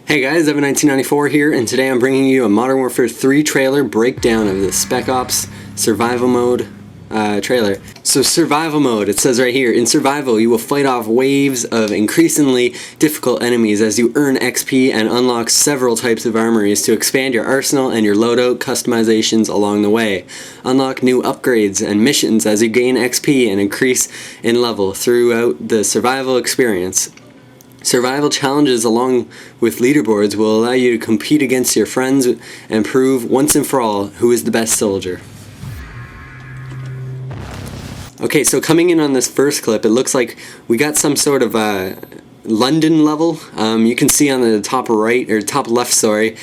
Hey guys, Evan1994 here, and today I'm bringing you a Modern Warfare 3 trailer breakdown of the Spec Ops Survival Mode trailer. So Survival Mode, it says right here, in Survival you will fight off waves of increasingly difficult enemies as you earn XP and unlock several types of armories to expand your arsenal and your loadout customizations along the way. Unlock new upgrades and missions as you gain XP and increase in level throughout the survival experience. Survival challenges along with leaderboards will allow you to compete against your friends and prove once and for all who is the best soldier. Okay, so coming in on this first clip, it looks like we got some sort of London level. You can see on the top right, or top left, sorry,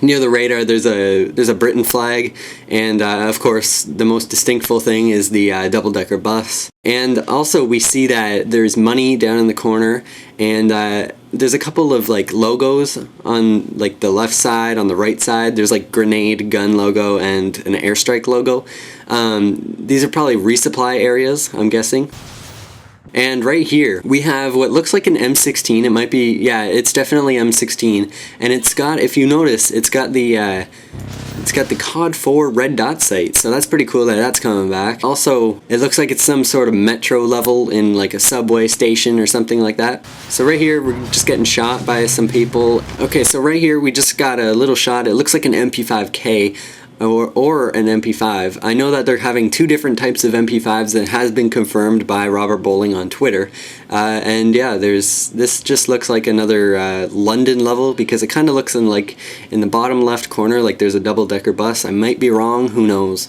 near the radar there's a Britain flag, and of course the most distinctful thing is the double-decker bus. And also we see that there's money down in the corner, and there's a couple of like logos on like the left side. On the right side there's like grenade gun logo and an airstrike logo. These are probably resupply areas, I'm guessing. And right here we have what looks like an M16. It might be, yeah, it's definitely M16, and it's got, if you notice, it's got the COD 4 red dot sight, so that's pretty cool that that's coming back. Also, it looks like it's some sort of metro level in like a subway station or something like that. So right here we're just getting shot by some people. Okay, so right here we just got a little shot. It looks like an MP5K. Or an MP5. I know that they're having two different types of MP5s that has been confirmed by Robert Bowling on Twitter. And yeah, this just looks like another London level, because it kind of looks in the bottom left corner like there's a double-decker bus. I might be wrong, who knows.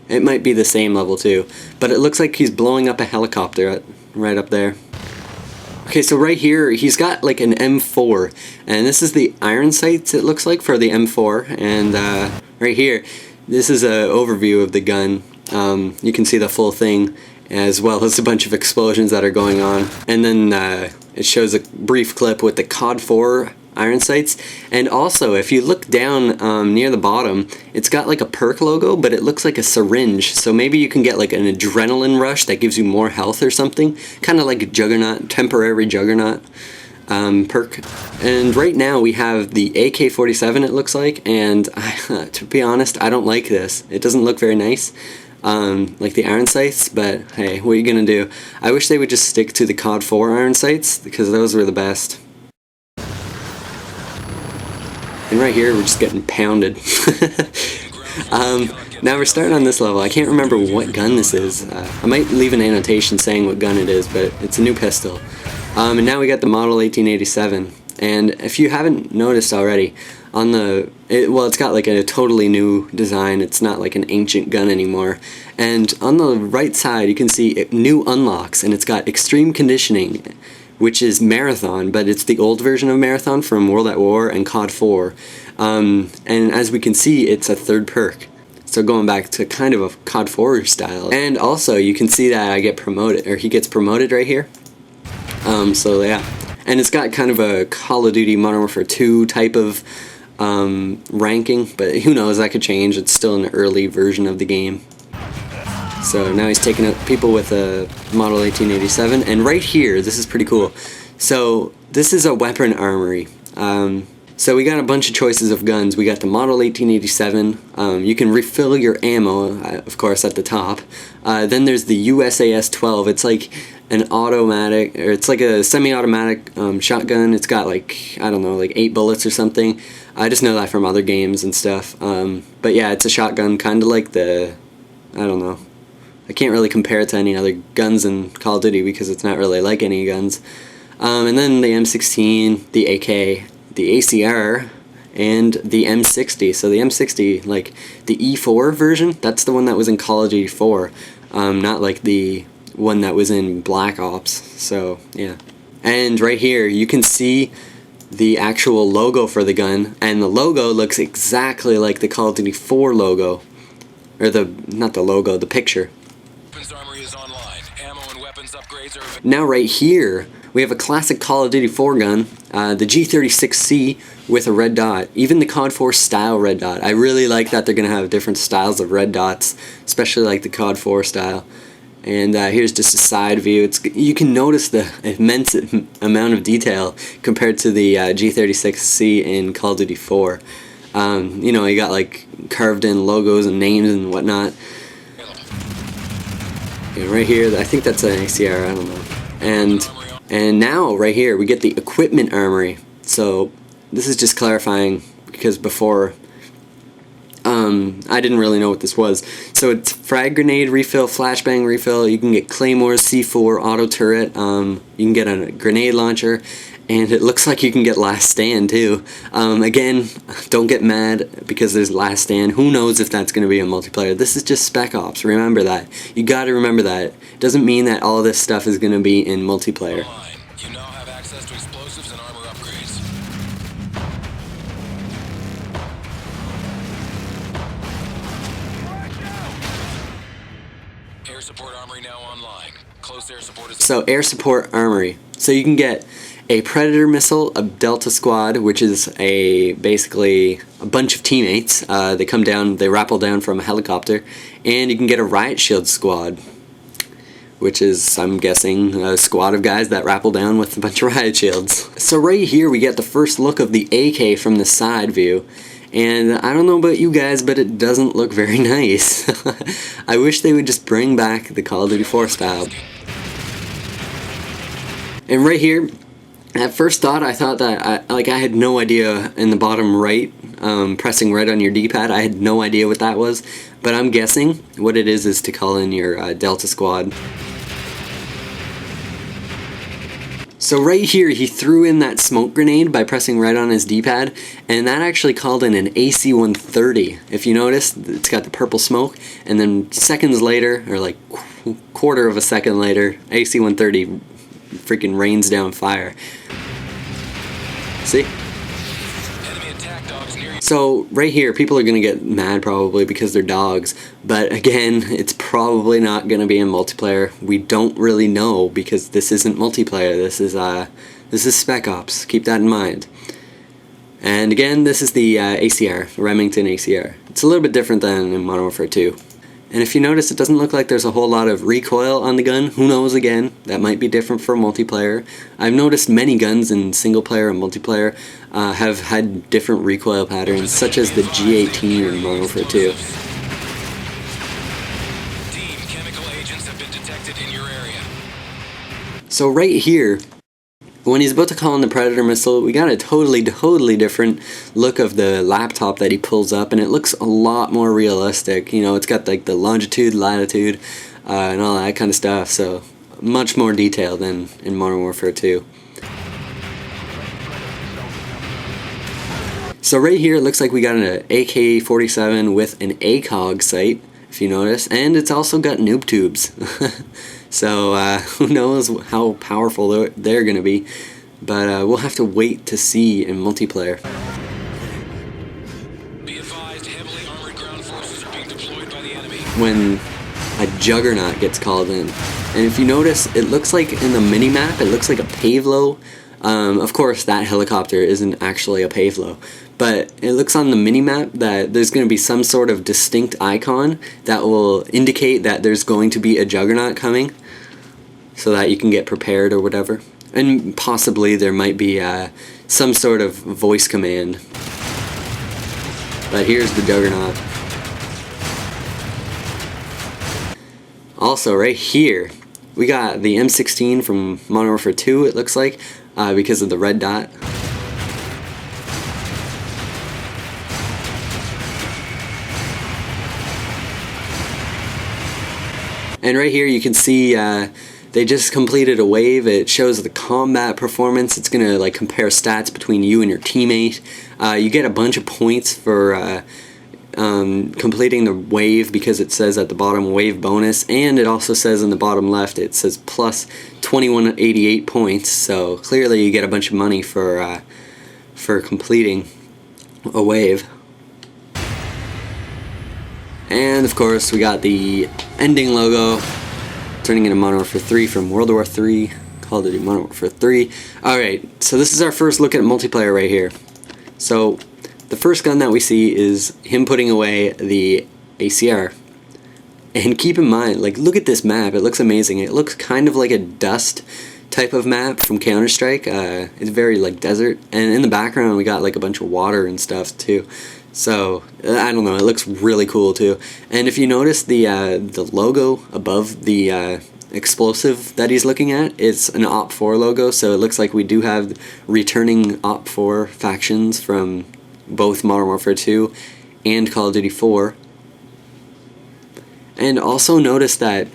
It might be the same level too. But it looks like he's blowing up a helicopter right up there. Okay, so right here he's got like an M4, and this is the iron sights, it looks like, for the M4. And right here, this is an overview of the gun. You can see the full thing, as well as a bunch of explosions that are going on. And then it shows a brief clip with the COD 4 iron sights. And also, if you look down near the bottom, it's got like a perk logo, but it looks like a syringe. So maybe you can get like an adrenaline rush that gives you more health or something. Kind of like a Juggernaut, temporary Juggernaut perk. And right now we have the AK-47, it looks like, and to be honest, I don't like this. It doesn't look very nice. Like the iron sights, but hey, what are you gonna do? I wish they would just stick to the COD 4 iron sights, because those were the best. And right here we're just getting pounded. Now we're starting on this level. I can't remember what gun this is. I might leave an annotation saying what gun it is, but it's a new pistol. And now we got the Model 1887. And if you haven't noticed already, on it's got like a totally new design. It's not like an ancient gun anymore. And on the right side you can see new unlocks, and it's got extreme conditioning, which is Marathon, but it's the old version of Marathon from World at War and COD 4. And as we can see, it's a third perk. So going back to kind of a COD 4 style. And also, you can see that I get promoted, or he gets promoted right here. So yeah. And it's got kind of a Call of Duty Modern Warfare 2 type of ranking, but who knows, that could change. It's still an early version of the game. So now he's taking out people with a Model 1887, and right here, this is pretty cool. So this is a weapon armory. So we got a bunch of choices of guns. We got the Model 1887. You can refill your ammo, of course, at the top. Then there's the USAS-12. It's like an automatic, or it's like a semi-automatic shotgun. It's got like, I don't know, like 8 bullets or something. I just know that from other games and stuff. But yeah, it's a shotgun, kind of like the, I don't know. I can't really compare it to any other guns in Call of Duty because it's not really like any guns. And then the M16, the AK, the ACR, and the M60. So the M60, like the E4 version, that's the one that was in Call of Duty 4, not like the one that was in Black Ops. So yeah. And right here you can see the actual logo for the gun, and the logo looks exactly like the Call of Duty 4 logo. Or not the logo, the picture. Now right here, we have a classic Call of Duty 4 gun, the G36C with a red dot, even the COD 4 style red dot. I really like that they're going to have different styles of red dots, especially like the COD 4 style. And here's just a side view. You can notice the immense amount of detail compared to the G36C in Call of Duty 4. You know, you got like carved in logos and names and whatnot. And right here, I think that's an ACR, I don't know. And now, right here, we get the equipment armory. So, this is just clarifying, because before, I didn't really know what this was. So it's frag grenade refill, flashbang refill, you can get claymores, C4, auto turret, you can get a grenade launcher, and it looks like you can get last stand too. Again, don't get mad because there's last stand. Who knows if that's going to be a multiplayer. This is just Spec Ops, remember that. You gotta remember that. Doesn't mean that all this stuff is going to be in multiplayer. You now have access to explosives and armor upgrades. Air support armory now online. Close air support is... So air support armory. So you can get a Predator missile, a Delta squad, which is basically a bunch of teammates. They come down, they rappel down from a helicopter, and you can get a riot shield squad, which is, I'm guessing, a squad of guys that rappel down with a bunch of riot shields. So right here we get the first look of the AK from the side view. And I don't know about you guys, but it doesn't look very nice. I wish they would just bring back the Call of Duty 4 style. And right here, at first thought, I thought that I had no idea in the bottom right, pressing right on your D-pad, I had no idea what that was. But I'm guessing what it is to call in your Delta squad. So right here, he threw in that smoke grenade by pressing right on his D-pad, and that actually called in an AC-130. If you notice, it's got the purple smoke, and then seconds later, or like quarter of a second later, AC-130 freaking rains down fire. See? So right here, people are going to get mad probably because they're dogs, but again, it's probably not going to be in multiplayer. We don't really know because this isn't multiplayer. This is Spec Ops. Keep that in mind. And again, this is the ACR, Remington ACR. It's a little bit different than in Modern Warfare 2. And if you notice, it doesn't look like there's a whole lot of recoil on the gun. Who knows again? That might be different for multiplayer. I've noticed many guns in single player and multiplayer have had different recoil patterns, such as the G18 in Modern Warfare 2. Team, chemical agents have been detected in your area. So right here, when he's about to call in the Predator missile, we got a totally different look of the laptop that he pulls up, and it looks a lot more realistic. You know, it's got like the longitude, latitude, and all that kind of stuff, so much more detail than in Modern Warfare 2. So right here, it looks like we got an AK-47 with an ACOG sight, if you notice, and it's also got noob tubes. So who knows how powerful they're going to be, but we'll have to wait to see in multiplayer. Be advised, heavily armored ground forces are being deployed by the enemy. When a juggernaut gets called in, and if you notice, it looks like in the mini-map, it looks like a Pavlo. Of course, that helicopter isn't actually a Pavlo, but it looks on the mini-map that there's going to be some sort of distinct icon that will indicate that there's going to be a juggernaut coming, so that you can get prepared or whatever. And possibly there might be some sort of voice command. But here's the juggernaut. Also, right here, we got the M16 from Modern Warfare 2, it looks like, because of the red dot. And right here you can see they just completed a wave. It shows the combat performance. It's going to like compare stats between you and your teammate. You get a bunch of points for completing the wave because it says at the bottom wave bonus, and it also says in the bottom left it says plus 2188 points, so clearly you get a bunch of money for completing a wave. And of course we got the ending logo turning into Modern Warfare 3 from World War 3, Call of Duty Modern Warfare 3. Alright, so this is our first look at multiplayer right here. So the first gun that we see is him putting away the ACR. And keep in mind, like, look at this map. It looks amazing. It looks kind of like a dust type of map from Counter-Strike. It's very, like, desert. And in the background, we got, like, a bunch of water and stuff, too. So, I don't know. It looks really cool, too. And if you notice the logo above the explosive that he's looking at, it's an OP4 logo. So it looks like we do have returning OP4 factions from both Modern Warfare 2 and Call of Duty 4. And also notice that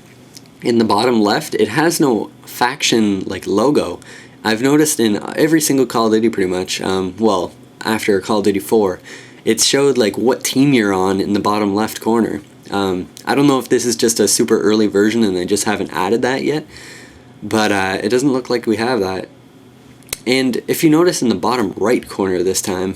in the bottom left, it has no faction like logo. I've noticed in every single Call of Duty pretty much, well, after Call of Duty 4, it showed like what team you're on in the bottom left corner. I don't know if this is just a super early version and they just haven't added that yet, but it doesn't look like we have that. And if you notice in the bottom right corner this time,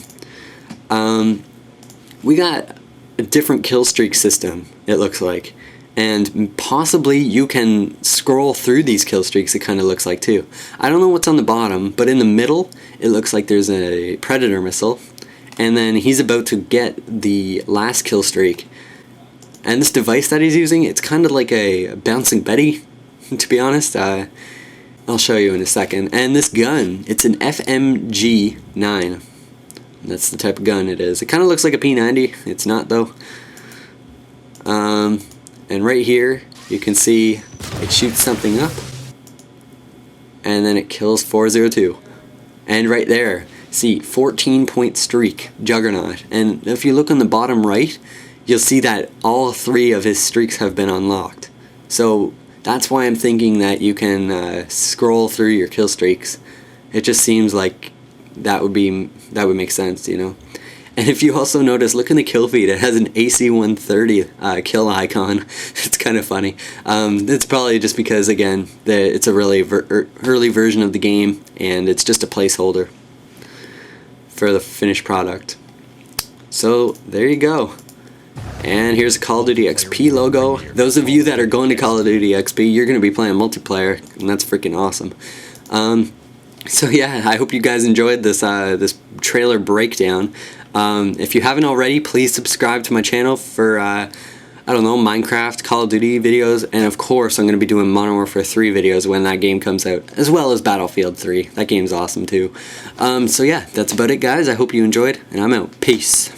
we got a different kill streak system, it looks like. And possibly you can scroll through these kill streaks, it kind of looks like too. I don't know what's on the bottom, but in the middle, it looks like there's a Predator missile. And then he's about to get the last kill streak. And this device that he's using, it's kind of like a bouncing Betty, to be honest. I'll show you in a second. And this gun, it's an FMG-9. That's the type of gun it is. It kind of looks like a P90. It's not, though. And right here, you can see it shoots something up. And then it kills 402. And right there, see, 14-point streak, Juggernaut. And if you look on the bottom right, you'll see that all 3 of his streaks have been unlocked. So that's why I'm thinking that you can scroll through your kill streaks. It just seems like that would make sense, you know. And if you also notice, look in the kill feed, it has an AC-130 kill icon. It's kind of funny. It's probably just because, again, it's a really early version of the game, and it's just a placeholder for the finished product. So there you go. And here's a Call of Duty XP logo. Those of you that are going to Call of Duty XP, you're going to be playing multiplayer, and that's freaking awesome. So yeah, I hope you guys enjoyed this this trailer breakdown. If you haven't already, please subscribe to my channel for I don't know, Minecraft, Call of Duty videos, and of course I'm going to be doing Modern Warfare 3 videos when that game comes out, as well as Battlefield 3. That game's awesome too. So yeah, that's about it, guys. I hope you enjoyed, and I'm out. Peace.